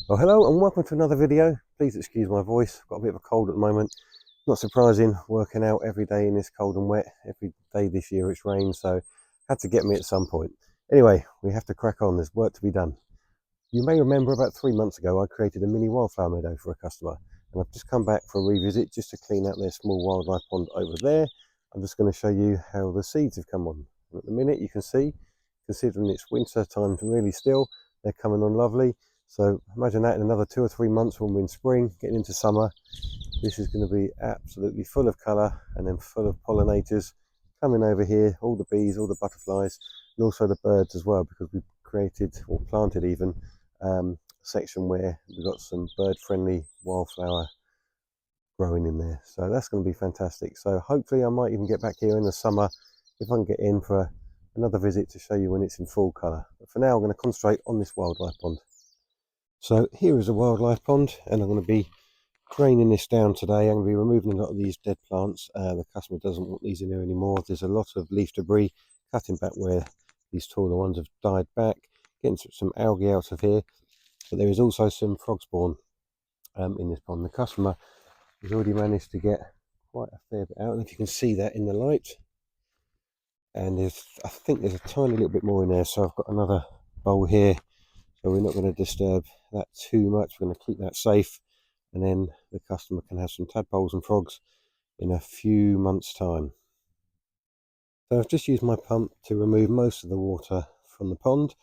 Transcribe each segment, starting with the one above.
Well, hello and welcome to another video. Please excuse my voice, I've got a bit of a cold at the moment. Not surprising, working out every day in this cold and wet. Every day this year it's rained, so had to get me at some point. Anyway, we have to crack on, there's work to be done. You may remember about 3 months ago I created a mini wildflower meadow for a customer, and I've just come back for a revisit just to clean out their small wildlife pond over there. I'm just going to show you how the seeds have come on. And at the minute you can see, considering it's winter time really still, they're coming on lovely. So imagine that in another 2 or 3 months when we're in spring, getting into summer, this is going to be absolutely full of colour and then full of pollinators coming over here, all the bees, all the butterflies, and also the birds as well, because we've created or planted even a section where we've got some bird-friendly wildflower growing in there. So that's going to be fantastic. So hopefully I might even get back here in the summer if I can get in for another visit to show you when it's in full colour. But for now I'm going to concentrate on this wildlife pond. So here is a wildlife pond, and I'm going to be draining this down today. I'm going to be removing a lot of these dead plants. The customer doesn't want these in here anymore. There's a lot of leaf debris, cutting back where these taller ones have died back, getting some algae out of here. But there is also some frog spawn in this pond. The customer has already managed to get quite a fair bit out, and if you can see that in the light. And I think there's a tiny little bit more in there, so I've got another bowl here. So we're not going to disturb that too much. We're going to keep that safe, and then the customer can have some tadpoles and frogs in a few months' time. So I've just used my pump to remove most of the water from the pond.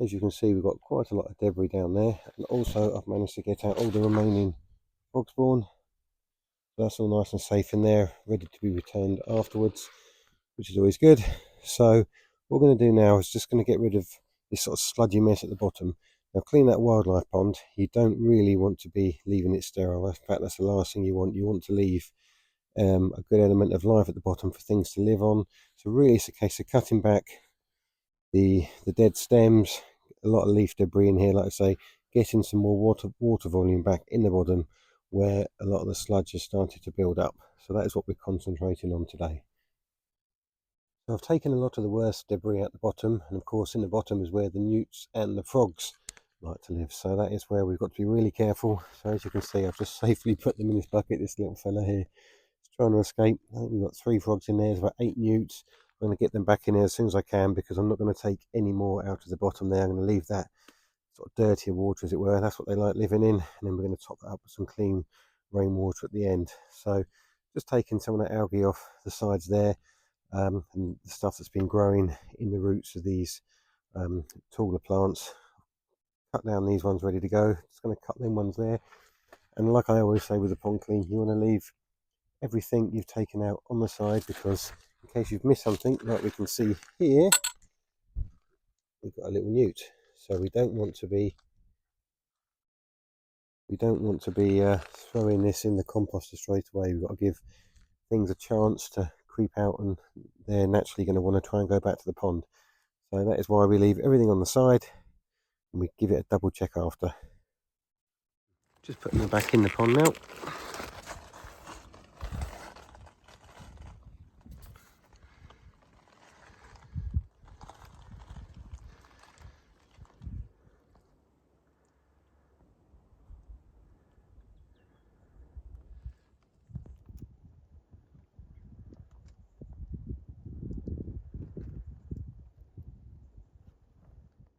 As you can see, we've got quite a lot of debris down there, and also I've managed to get out all the remaining frog spawn. So that's all nice and safe in there, ready to be returned afterwards, which is always good. So what we're going to do now is just going to get rid of this sort of sludgy mess at the bottom. Now, clean that wildlife pond, you don't really want to be leaving it sterile. In fact, that's the last thing you want. You want to leave a good element of life at the bottom for things to live on. So really it's a case of cutting back the dead stems, a lot of leaf debris in here, like I say, getting some more water volume back in the bottom where a lot of the sludge has started to build up. So that is what we're concentrating on today. So I've taken a lot of the worst debris out the bottom, and of course in the bottom is where the newts and the frogs like to live. So that is where we've got to be really careful. So as you can see, I've just safely put them in this bucket. This little fella here is trying to escape. I think we've got 3 frogs in there. There's about 8 newts. I'm going to get them back in here as soon as I can, because I'm not going to take any more out of the bottom there. I'm going to leave that sort of dirtier water, as it were. That's what they like living in. And then we're going to top that up with some clean rainwater at the end. So just taking some of that algae off the sides there. And the stuff that's been growing in the roots of these taller plants. Cut down these ones ready to go. Just going to cut them ones there. And like I always say with the pond clean, you want to leave everything you've taken out on the side, because in case you've missed something, like we can see here, we've got a little newt. So we don't want to be throwing this in the composter straight away. We've got to give things a chance to creep out, and they're naturally going to want to try and go back to the pond. So that is why we leave everything on the side, and we give it a double check after. Just putting them back in the pond now.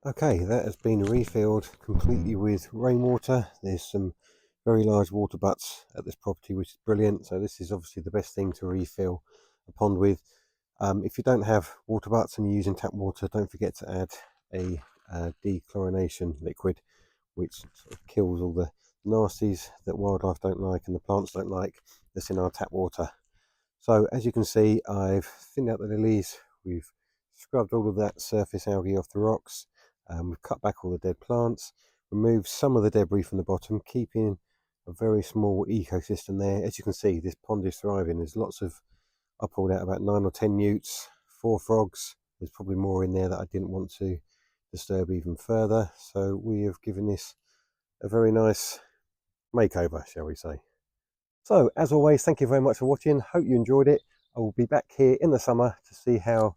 Okay, that has been refilled completely with rainwater. There's some very large water butts at this property, which is brilliant. So this is obviously the best thing to refill a pond with. If you don't have water butts and you're using tap water, don't forget to add a dechlorination liquid, which sort of kills all the nasties that wildlife don't like and the plants don't like that's in our tap water. So as you can see, I've thinned out the lilies, we've scrubbed all of that surface algae off the rocks, we've cut back all the dead plants, removed some of the debris from the bottom, keeping a very small ecosystem there. As you can see, this pond is thriving. There's lots of, I pulled out about 9 or 10 newts, 4 frogs. There's probably more in there that I didn't want to disturb even further. So we have given this a very nice makeover, shall we say. So as always, thank you very much for watching. Hope you enjoyed it. I will be back here in the summer to see how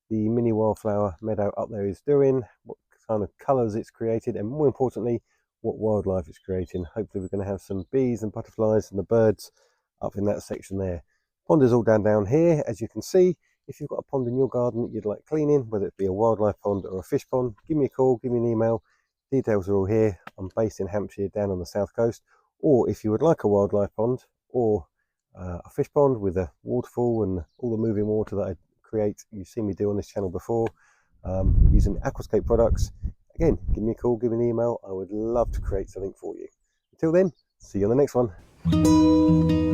the mini wildflower meadow up there is doing, what kind of colours it's created, and more importantly, what wildlife it's creating. Hopefully we're going to have some bees and butterflies and the birds up in that section there. Pond is all down here, as you can see. If you've got a pond in your garden that you'd like cleaning, whether it be a wildlife pond or a fish pond, give me a call, give me an email. Details are all here. I'm based in Hampshire, down on the south coast. Or if you would like a wildlife pond or a fish pond with a waterfall and all the moving water that I create, you've seen me do on this channel before, using aquascape products, again, give me a call, give me an email. I would love to create something for you. Until then, see you on the next one.